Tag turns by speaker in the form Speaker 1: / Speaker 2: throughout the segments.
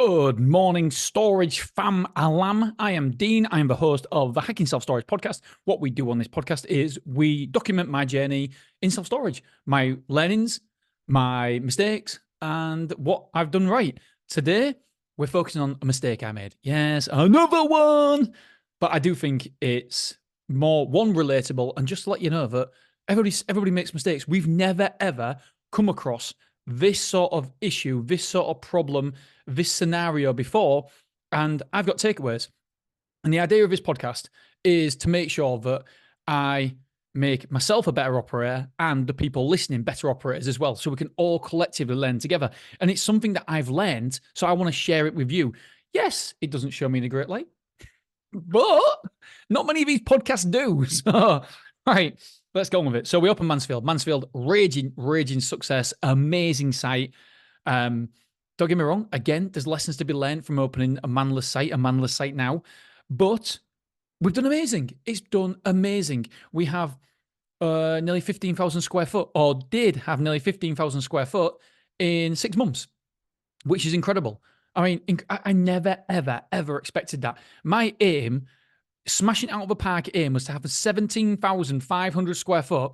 Speaker 1: Good morning, storage fam alam. I am Dean. I am the host of the Hacking Self Storage podcast. What we do on this podcast is we document my journey in self storage, my learnings, my mistakes, and what I've done right. Today, we're focusing on a mistake I made. Yes, another one. But I do think it's more relatable, and just to let you know that everybody makes mistakes. We've never ever come across this sort of issue, this sort of problem, this scenario before, and I've got takeaways. And the idea of this podcast is to make sure that I make myself a better operator and the people listening better operators as well, so we can all collectively learn together. And it's something that I've learned, so I want to share it with you. Yes, it doesn't show me in a great light, but not many of these podcasts do. So, right, let's go on with it. So we open Mansfield. Mansfield, raging success, amazing site. Don't get me wrong. Again, there's lessons to be learned from opening a manless site now, but we've done amazing. It's done amazing. We have nearly 15,000 square foot, or did have nearly 15,000 square foot in 6 months, which is incredible. I mean, I never, ever expected that. My aim, smashing out of the park aim, was to have a 17,500 square foot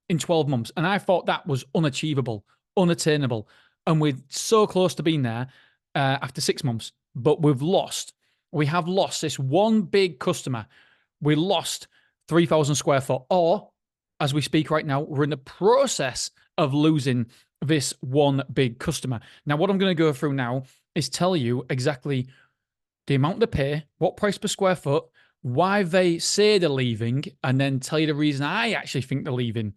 Speaker 1: in 12 months. And I thought that was unachievable, unattainable. And we're so close to being there after 6 months. But we have lost this one big customer. We lost 3,000 square foot. Or, as we speak right now, we're in the process of losing this one big customer. Now, what I'm going to go through now is tell you exactly the amount they pay, what price per square foot, why they say they're leaving, and then tell you the reason I actually think they're leaving.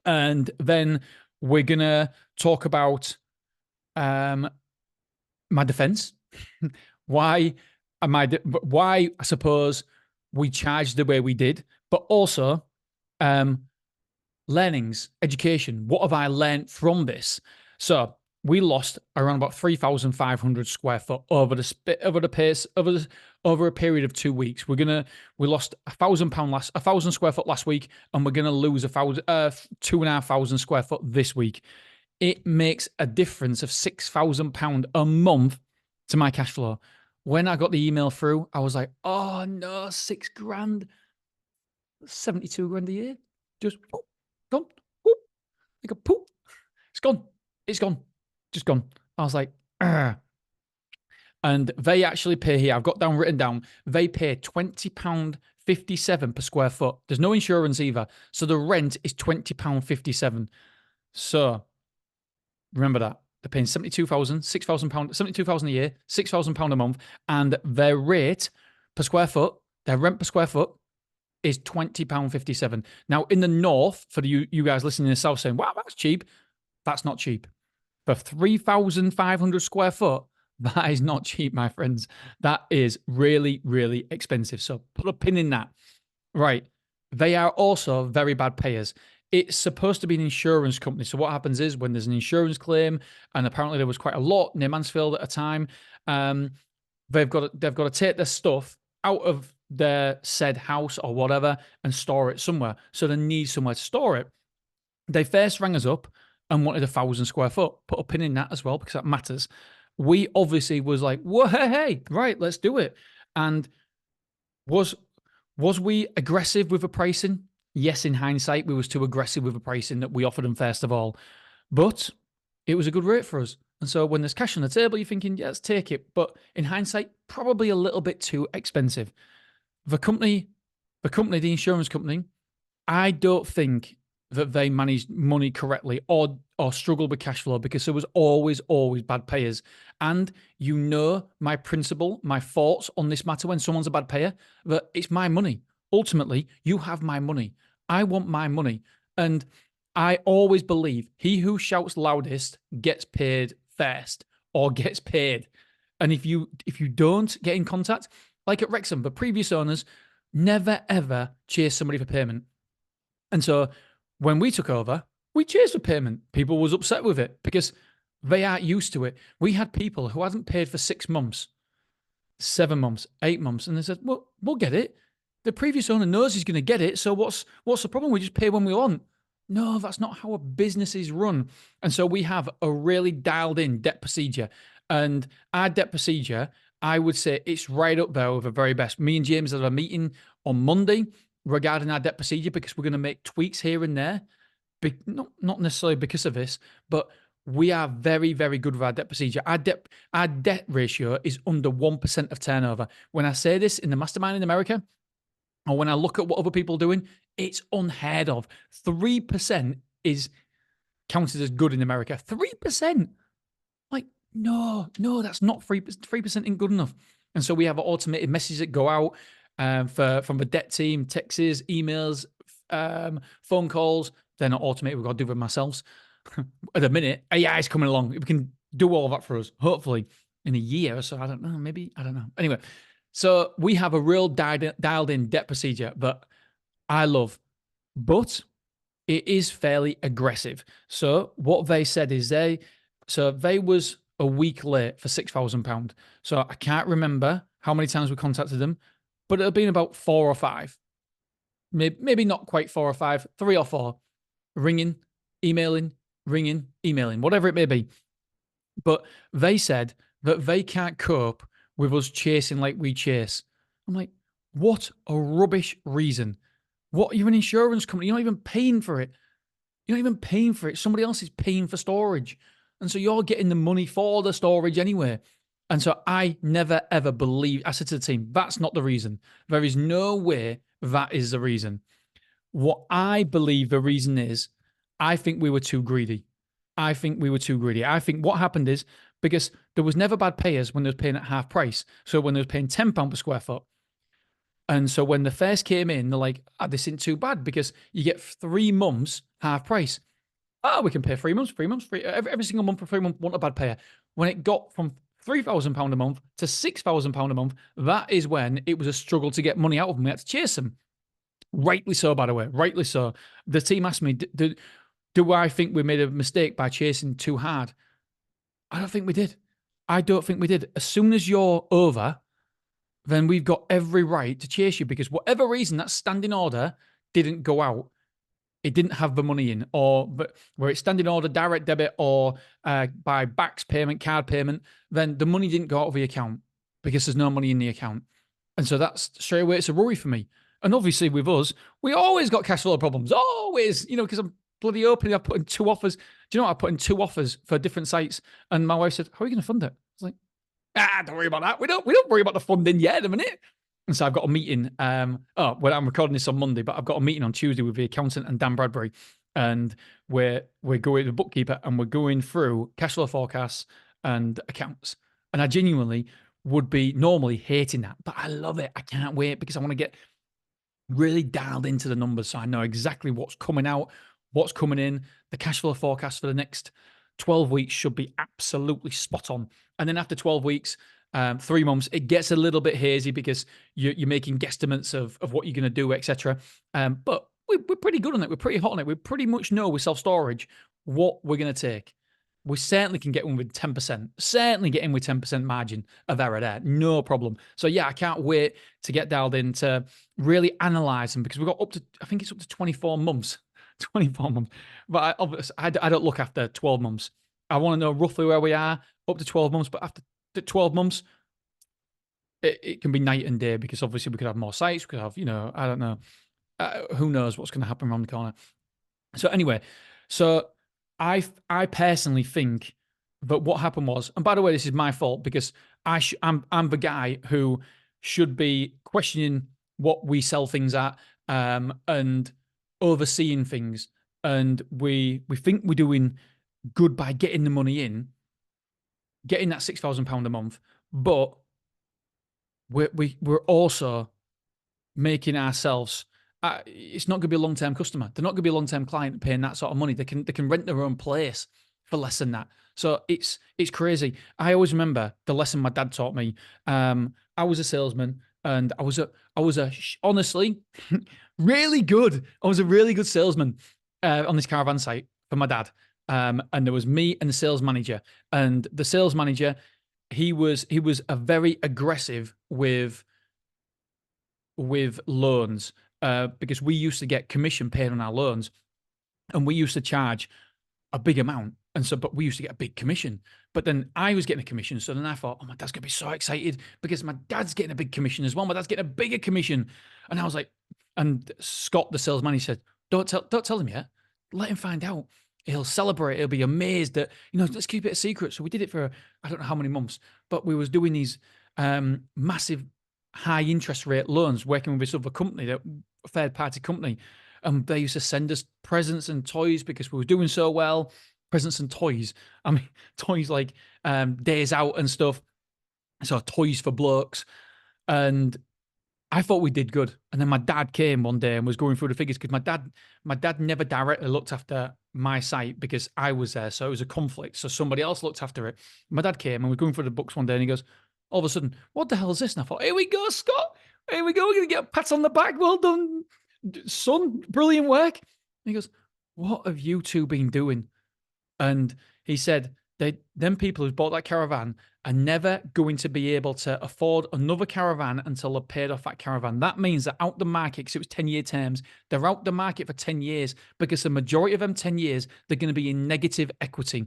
Speaker 1: And then we're going to talk about my defense, why I suppose we charged the way we did, but also learnings, education. What have I learned from this? So we lost around about 3,500 square foot over a period of 2 weeks. We lost £1,000 square foot last week, and we're gonna lose 2,500 square foot this week. It makes a difference of £6,000 a month to my cash flow. When I got the email through, I was like, oh no, £6,000, 72 grand a year, just gone, whoop, like a poop. It's gone. Just gone. I was like, Argh. And they actually pay here. I've got written down. They pay £20.57 per square foot. There's no insurance either. So the rent is £20.57. So remember that. They're paying £72,000 a year, £6,000 a month. And their rate per square foot, their rent per square foot, is £20.57. Now, in the north, for you guys listening in the south saying, wow, that's cheap. That's not cheap. For 3,500 square foot, that is not cheap, my friends. That is really, really expensive. So put a pin in that. Right. They are also very bad payers. It's supposed to be an insurance company. So what happens is when there's an insurance claim, and apparently there was quite a lot near Mansfield at a time, they've got to take their stuff out of their said house or whatever and store it somewhere. So they need somewhere to store it. They first rang us up and wanted 1,000 square foot. Put a pin in that as well, because that matters. We obviously was like, whoa, hey, right, let's do it. And was we aggressive with the pricing? Yes, in hindsight, we was too aggressive with the pricing that we offered them first of all. But it was a good rate for us. And so when there's cash on the table, you're thinking, yeah, let's take it. But in hindsight, probably a little bit too expensive. The insurance company, I don't think that they managed money correctly or struggled with cash flow, because there was always bad payers. And you know my principle, my thoughts on this matter when someone's a bad payer, that it's my money. Ultimately, you have my money. I want my money. And I always believe he who shouts loudest gets paid first, or gets paid. And if you don't get in contact, like at Wrexham, the previous owners never ever chased somebody for payment. And so when we took over, we chased for payment. People was upset with it because they aren't used to it. We had people who hadn't paid for 6 months, 7 months, 8 months, and they said, well, we'll get it. The previous owner knows he's going to get it, so what's the problem? We just pay when we want. No, that's not how a business is run. And so we have a really dialed in debt procedure. And our debt procedure, I would say it's right up there with the very best. Me and James have a meeting on Monday regarding our debt procedure because we're going to make tweaks here and there. Not necessarily because of this, but we are very, very good with our debt procedure. Our debt ratio is under 1% of turnover. When I say this in the mastermind in America, or when I look at what other people are doing, it's unheard of. 3% is counted as good in America. 3%. Like, no, that's not 3% ain't good enough. And so we have automated messages that go out from the debt team, texts, emails, phone calls. They're not automated. We've got to do them ourselves. At the minute, AI is coming along. We can do all of that for us, hopefully, in a year or so. I don't know. Maybe. I don't know. Anyway, so we have a real dialed in debt procedure that I love, but it is fairly aggressive. So what they said is they was a week late for £6,000. So I can't remember how many times we contacted them, but it'll been about 4 or 5. Maybe not quite 4 or 5, 3 or 4. Ringing, emailing, whatever it may be. But they said that they can't cope with us chasing like we chase. I'm like, what a rubbish reason. What, you're an insurance company. You're not even paying for it. You're not even paying for it. Somebody else is paying for storage. And so you're getting the money for the storage anyway. And so I never, ever believed, I said to the team, that's not the reason. There is no way that is the reason. What I believe the reason is, I think we were too greedy. I think what happened is, because there was never bad payers when they was paying at half price. So when they was paying £10 per square foot. And so when the first came in, they're like, this isn't too bad because you get 3 months half price. Oh, we can pay 3 months, every single month for 3 months, want a bad payer. When it got from £3,000 a month to £6,000 a month, that is when it was a struggle to get money out of them. We had to chase them. Rightly so, by the way, rightly so. The team asked me, do I think we made a mistake by chasing too hard? I don't think we did. As soon as you're over, then we've got every right to chase you because whatever reason that standing order didn't go out, it didn't have the money in, but where it's standing order, direct debit, or by backs payment, card payment, then the money didn't go out of the account because there's no money in the account. And so that's straight away, it's a worry for me. And obviously with us, we always got cash flow problems. Always, because I'm bloody open. I put in 2 offers. Do you know what? I put in 2 offers for different sites. And my wife said, how are you going to fund it? I was like, don't worry about that. We don't worry about the funding yet at the minute. And so I've got a meeting. I'm recording this on Monday, but I've got a meeting on Tuesday with the accountant and Dan Bradbury. And we're going to the bookkeeper and we're going through cash flow forecasts and accounts. And I genuinely would be normally hating that, but I love it. I can't wait because I want to get really dialed into the numbers so I know exactly what's coming out, what's coming in. The cash flow forecast for the next 12 weeks should be absolutely spot on. And then after 12 weeks, 3 months, it gets a little bit hazy because you're making guesstimates of what you're going to do, etc. But we're pretty good on it. We're pretty hot on it. We pretty much know with self-storage what we're going to take. We certainly can get in with 10%. Certainly get in with 10% margin of error there. No problem. So yeah, I can't wait to get dialed in to really analyze them because we've got I think it's up to 24 months. 24 months. But I don't look after 12 months. I want to know roughly where we are up to 12 months. But after the 12 months, it can be night and day because obviously we could have more sites. We could have, I don't know. Who knows what's going to happen around the corner. So anyway, I personally think that what happened was, and by the way, this is my fault because I'm the guy who should be questioning what we sell things at and overseeing things, and we think we're doing good by getting the money in, getting that £6,000 a month, but we're also making ourselves. It's not going to be a long-term customer. They're not going to be a long-term client paying that sort of money. They can rent their own place for less than that. So it's crazy. I always remember the lesson my dad taught me. I was a salesman, and I was honestly really good. I was a really good salesman on this caravan site for my dad. And there was me and the sales manager. And the sales manager, he was a very aggressive with loans. Because we used to get commission paid on our loans and we used to charge a big amount. And so, but we used to get a big commission. But then I was getting a commission. So then I thought, oh, my dad's going to be so excited because my dad's getting a big commission as well. My dad's getting a bigger commission. And I was like, and Scott, the salesman, he said, don't tell him yet. Let him find out. He'll celebrate. He'll be amazed that, let's keep it a secret. So we did it for, I don't know how many months, but we was doing these massive high interest rate loans, working with this other company, a third party company. And they used to send us presents and toys because we were doing so well. Presents and toys. I mean, toys like days out and stuff. So toys for blokes. And I thought we did good. And then my dad came one day and was going through the figures because my dad never directly looked after my site because I was there. So it was a conflict. So somebody else looked after it. My dad came and we were going through the books one day and he goes, all of a sudden, what the hell is this? And I thought, here we go, Scott. Here we go. We're going to get pats on the back. Well done, son. Brilliant work. And he goes, what have you two been doing? And he said, them people who bought that caravan are never going to be able to afford another caravan until they've paid off that caravan. That means that out the market, because it was 10-year terms, they're out the market for 10 years because the majority of them 10 years, they're going to be in negative equity.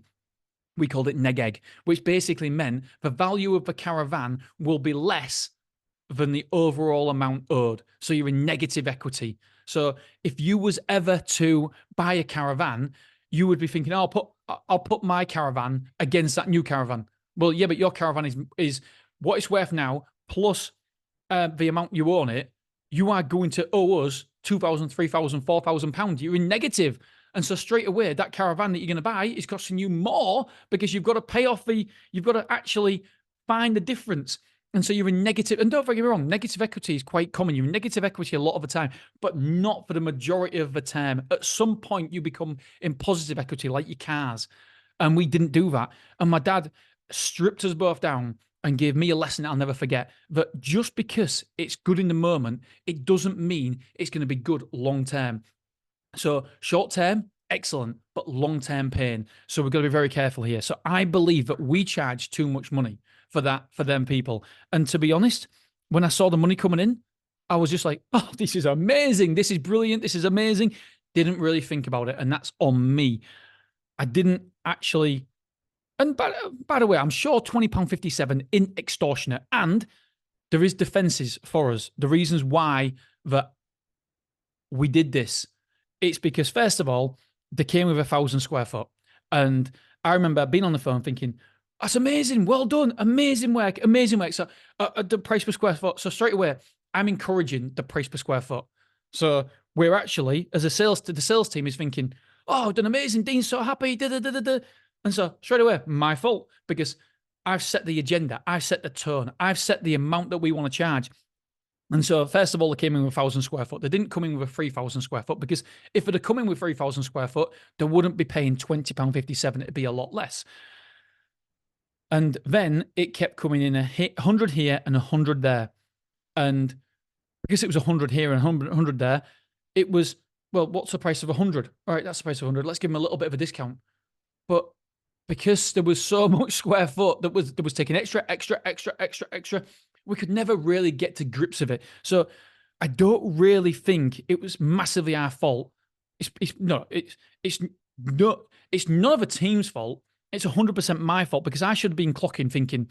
Speaker 1: We called it neg-egg, which basically meant the value of the caravan will be less than the overall amount owed. So you're in negative equity. So if you was ever to buy a caravan, you would be thinking, oh, I'll put my caravan against that new caravan. Well, yeah, but your caravan is what it's worth now, plus the amount you own it. You are going to owe us £2,000, £3,000, £4,000. You're in negative. And so straight away, that caravan that you're going to buy is costing you more because you've got to pay off you've got to actually find the difference. And so you're in negative, and don't get me wrong, negative equity is quite common. You're in negative equity a lot of the time, but not for the majority of the time. At some point, you become in positive equity, like your cars. And we didn't do that. And my dad stripped us both down and gave me a lesson I'll never forget, that just because it's good in the moment, it doesn't mean it's going to be good long term. So short term, excellent, but long term pain. So we've got to be very careful here. So I believe that we charge too much money for them people. And to be honest, when I saw the money coming in, I was just like, oh, this is amazing. This is brilliant. This is amazing. Didn't really think about it. And that's on me. I didn't actually. And by the way, I'm sure £20.57 in extortionate. And there is defenses for us. The reasons why that we did this. It's because, first of all, they came with 1,000 square foot. And I remember being on the phone thinking, that's amazing. Well done. Amazing work. Amazing work. So the price per square foot. So straight away, I'm encouraging the price per square foot. So we're actually, as the sales team is thinking, oh, done amazing. Dean's so happy. Da, da, da, da, da. And so straight away, my fault, because I've set the agenda. I've set the tone. I've set the amount that we want to charge. And so, first of all, they came in with 1,000 square foot. They didn't come in with a 3,000 square foot, because if they'd come in with 3,000 square foot, they wouldn't be paying £20.57. It'd be a lot less. And then it kept coming in 100 here and 100 there. And because it was 100 here and 100 there, it was, well, what's the price of 100? All right, that's the price of 100. Let's give them a little bit of a discount. But because there was so much square foot that was taking extra, we could never really get to grips of it. So I don't really think it was massively our fault. It's none of the team's fault. It's 100% my fault, because I should have been clocking thinking,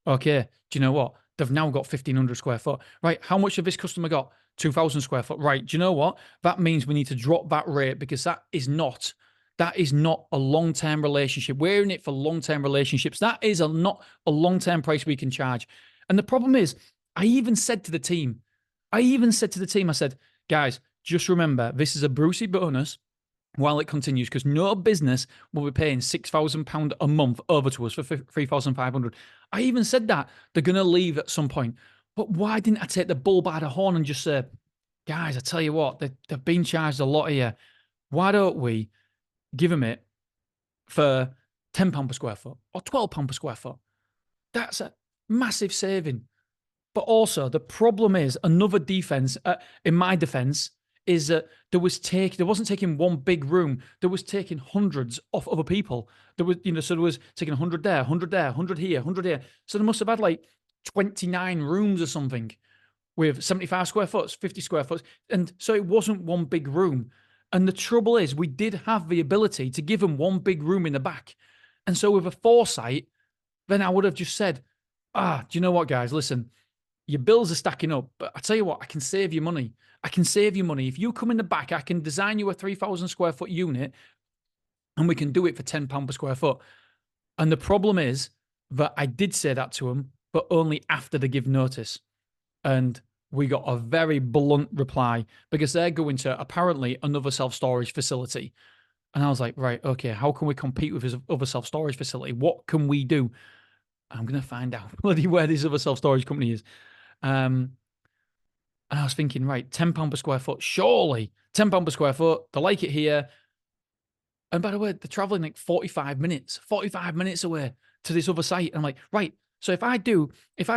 Speaker 1: okay, do you know what? They've now got 1,500 square foot. Right, how much of this customer got? 2,000 square foot. Right, do you know what? That means we need to drop that rate, because that is not a long-term relationship. We're in it for long-term relationships. That is not a long-term price we can charge. And the problem is, I even said to the team, I said, guys, just remember, this is a Brucey bonus while it continues, because no business will be paying £6,000 a month over to us for 3,500. I even said that they're going to leave at some point. But why didn't I take the bull by the horn and just say, guys, I tell you what, they've been charged a lot here. Why don't we give them it for £10 per square foot or £12 per square foot? That's a massive saving. But also, the problem is, another defense, in my defense, is that there wasn't taking one big room. There was taking hundreds off other people. So there was taking 100 there, 100 there, 100 here, 100 here. So they must have had like 29 rooms or something with 75 square foot, 50 square foot. And so it wasn't one big room. And the trouble is, we did have the ability to give them one big room in the back. And so with a foresight, then I would have just said, do you know what, guys? Listen, your bills are stacking up, but I tell you what, I can save you money. I can save you money. If you come in the back, I can design you a 3,000 square foot unit and we can do it for £10 per square foot. And the problem is that I did say that to them, but only after they give notice. And we got a very blunt reply because they're going to apparently another self-storage facility. And I was like, right, okay, how can we compete with this other self-storage facility? What can we do? I'm going to find out bloody where this other self-storage company is. And I was thinking, right, £10 per square foot, surely £10 per square foot. They like it here. And by the way, they're traveling like 45 minutes away to this other site. And I'm like, right. So if I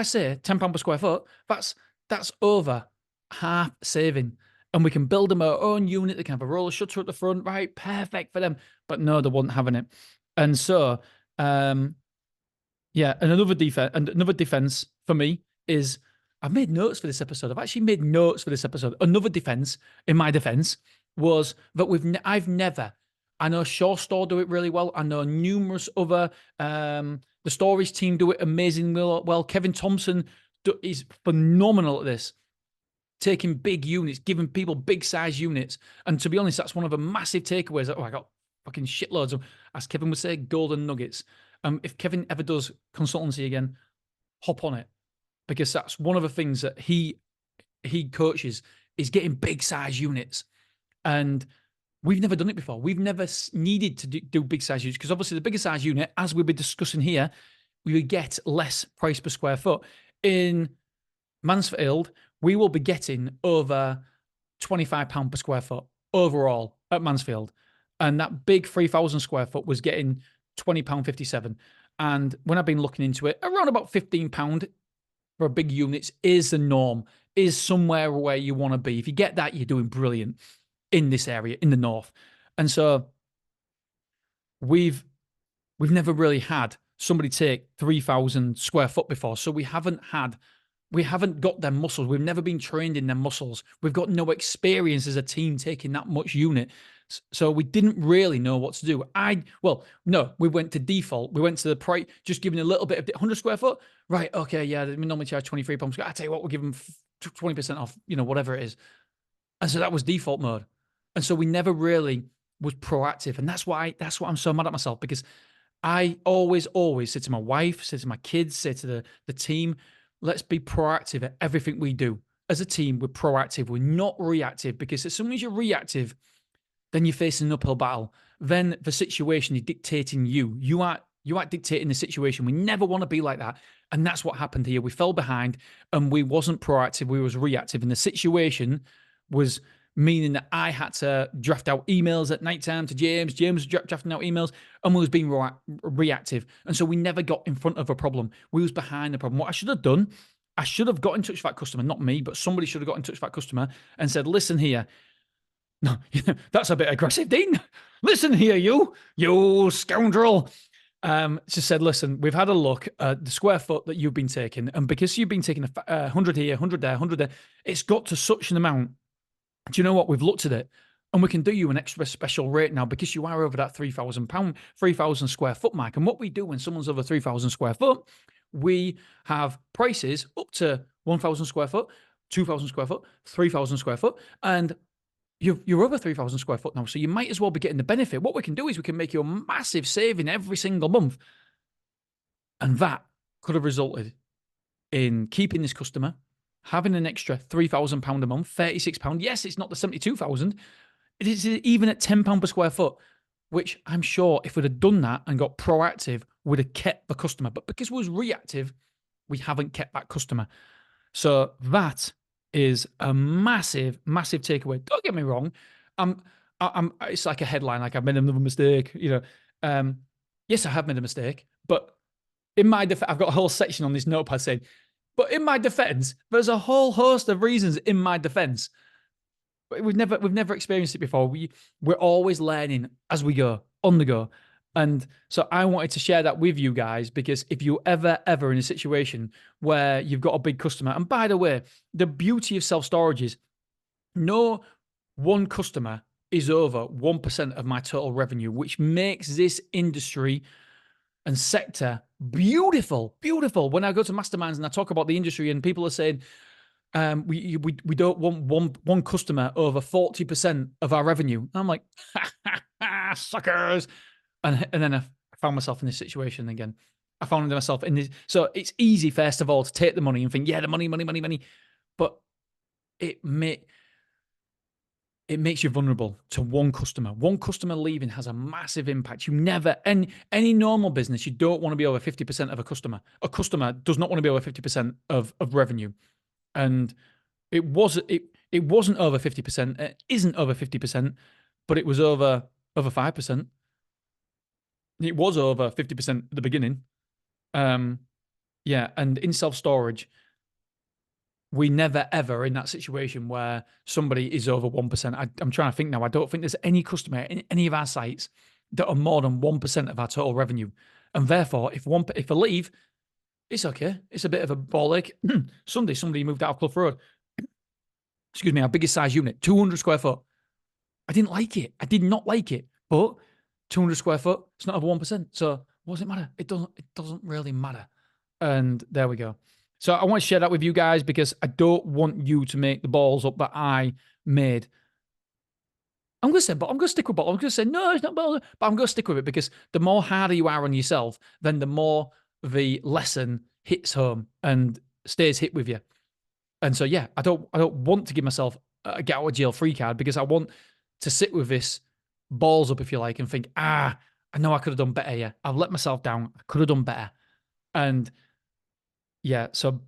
Speaker 1: say £10 per square foot, that's over half saving. And we can build them our own unit. They can have a roller shutter at the front, right? Perfect for them. But no, they weren't having it. And so, yeah, and another defense for me is I've made notes for this episode. I've actually made notes for this episode. Another defense, in my defense, was that I've never. I know Shaw Store do it really well. I know numerous other the storage team do it amazingly well. Kevin Thompson is phenomenal at this, taking big units, giving people big size units. And to be honest, that's one of the massive takeaways. I got fucking shitloads of, as Kevin would say, golden nuggets. If Kevin ever does consultancy again, hop on it, because that's one of the things that he coaches is getting big size units. And we've never done it before. We've never needed to do big size units because obviously the bigger size unit, as we'll be discussing here, we would get less price per square foot. In Mansfield, we will be getting over £25 per square foot overall at Mansfield. And that big 3,000 square foot was getting £20.57. And when I've been looking into it, around about £15 for a big units is the norm, is somewhere where you want to be. If you get that, you're doing brilliant in this area, in the north. And so we've never really had somebody take 3,000 square foot before. So we haven't got them muscles. We've never been trained in them muscles. We've got no experience as a team taking that much unit. So we didn't really know what to do. We went to default. We went to the price, just giving a little bit of 100 square foot. Right. Okay. Yeah. We normally charge £23. I tell you what, we'll give them 20% off, whatever it is. And so that was default mode. And so we never really was proactive. And that's why I'm so mad at myself, because I always say to my wife, say to my kids, say to the team, let's be proactive at everything we do. As a team, we're proactive. We're not reactive, because as soon as you're reactive, then you're facing an uphill battle. Then the situation is dictating you. You are dictating the situation. We never want to be like that. And that's what happened here. We fell behind and we wasn't proactive. We was reactive. And the situation was meaning that I had to draft out emails at nighttime to James. James was drafting out emails, and we was being reactive. And so we never got in front of a problem. We was behind the problem. What I should have done, I should have got in touch with that customer, not me, but somebody should have got in touch with that customer and said, listen here. No, that's a bit aggressive, Dean. Listen here, you scoundrel. Just said, listen, we've had a look at the square foot that you've been taking, and because you've been taking 100 here, 100 there, 100 there, it's got to such an amount. Do you know what? We've looked at it, and we can do you an extra special rate now because you are over that £3,000 square foot mark. And what we do when someone's over 3,000 square foot, we have prices up to 1,000 square foot, 2,000 square foot, 3,000 square foot, and you're over 3,000 square foot now, so you might as well be getting the benefit. What we can do is we can make you a massive saving every single month, and that could have resulted in keeping this customer, having an extra £3,000 a month, £36. Yes, it's not the 72,000. It is even at £10 per square foot, which I'm sure if we'd have done that and got proactive, would have kept the customer. But because we was reactive, we haven't kept that customer. So that is a massive, massive takeaway. Don't get me wrong. It's like a headline, like I've made another mistake. Yes, I have made a mistake, but in my defense, I've got a whole section on this notepad saying, but in my defense, there's a whole host of reasons in my defense. We've never experienced it before. We're always learning as we go, on the go. And so I wanted to share that with you guys, because if you ever in a situation where you've got a big customer, and by the way, the beauty of self-storage is no one customer is over 1% of my total revenue, which makes this industry and sector, beautiful, beautiful. When I go to masterminds and I talk about the industry and people are saying, we don't want one customer over 40% of our revenue. I'm like, suckers. And then I found myself in this situation again. I found myself in this. So it's easy, first of all, to take the money and think, yeah, the money, money, money, money. But it makes you vulnerable to one customer. One customer leaving has a massive impact. You never, any normal business, you don't want to be over 50% of a customer. A customer does not want to be over 50% of revenue. And it wasn't over 50%. It isn't over 50%, but it was over 5%. It was over 50% at the beginning. Yeah, and in self-storage, we never ever in that situation where somebody is over 1%. I'm trying to think now. I don't think there's any customer in any of our sites that are more than 1% of our total revenue. And therefore, if I leave, it's okay. It's a bit of a ball ache. Sunday, somebody moved out of Clough Road. Excuse me, our biggest size unit, 200 square foot. I didn't like it. I did not like it. But 200 square foot, it's not over 1%. So what does it matter? It doesn't really matter. And there we go. So I want to share that with you guys because I don't want you to make the balls up that I made. I'm going to say, but I'm going to stick with balls. I'm going to say, no, it's not balls, but I'm going to stick with it because the more harder you are on yourself, then the more the lesson hits home and stays hit with you. And so, yeah, I don't want to give myself a get out of jail free card because I want to sit with this balls up, if you like, and think, I know I could have done better here. I've let myself down. I could have done better. And yeah, so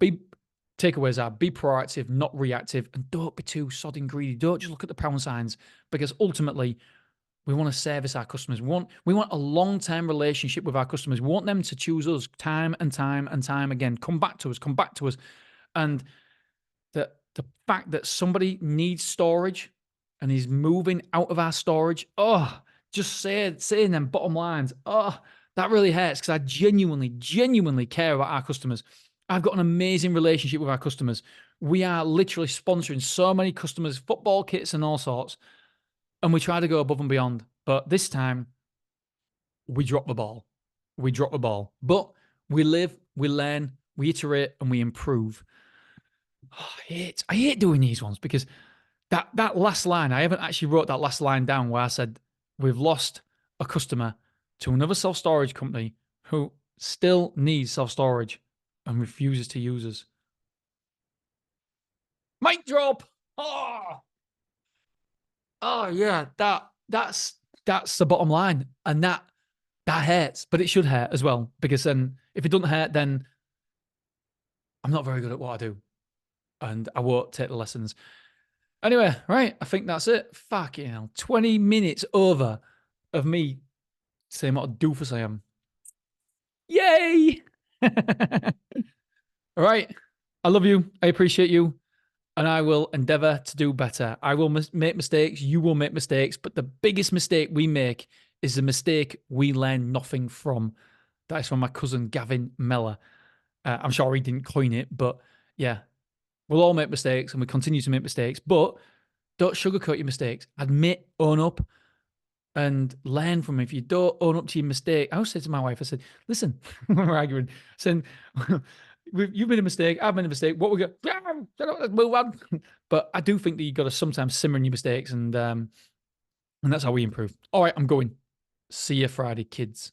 Speaker 1: takeaways are be proactive, not reactive, and don't be too sodding greedy. Don't just look at the pound signs because ultimately we want to service our customers. We want a long-term relationship with our customers. We want them to choose us time and time and time again. Come back to us. And the fact that somebody needs storage and is moving out of our storage, just saying them bottom lines, that really hurts because I genuinely care about our customers. I've got an amazing relationship with our customers. We are literally sponsoring so many customers, football kits and all sorts, and we try to go above and beyond. But this time, we drop the ball. But we live, we learn, we iterate, and we improve. I hate doing these ones because that last line, I haven't actually wrote that last line down where I said we've lost a customer to another self-storage company who still needs self-storage and refuses to use us. Mic drop. Oh yeah, that's the bottom line, and that hurts, but it should hurt as well because then if it doesn't hurt, then I'm not very good at what I do, and I won't take the lessons. Anyway, right, I think that's it. Fucking hell, 20 minutes over of me saying what a doofus I am. Yay! All right, I love you. I appreciate you. And I will endeavor to do better. I will make mistakes. You will make mistakes. But the biggest mistake we make is the mistake we learn nothing from. That is from my cousin, Gavin Meller. I'm sure he didn't coin it, but yeah, we'll all make mistakes and we continue to make mistakes. But don't sugarcoat your mistakes. Admit, own up, and learn from it. If you don't own up to your mistake, I always say to my wife, I said, listen, we're arguing, saying, you've made a mistake, I've made a mistake. What we go, let's move on. But I do think that you've got to sometimes simmer in your mistakes, and that's how we improve. All right, I'm going. See you Friday, kids.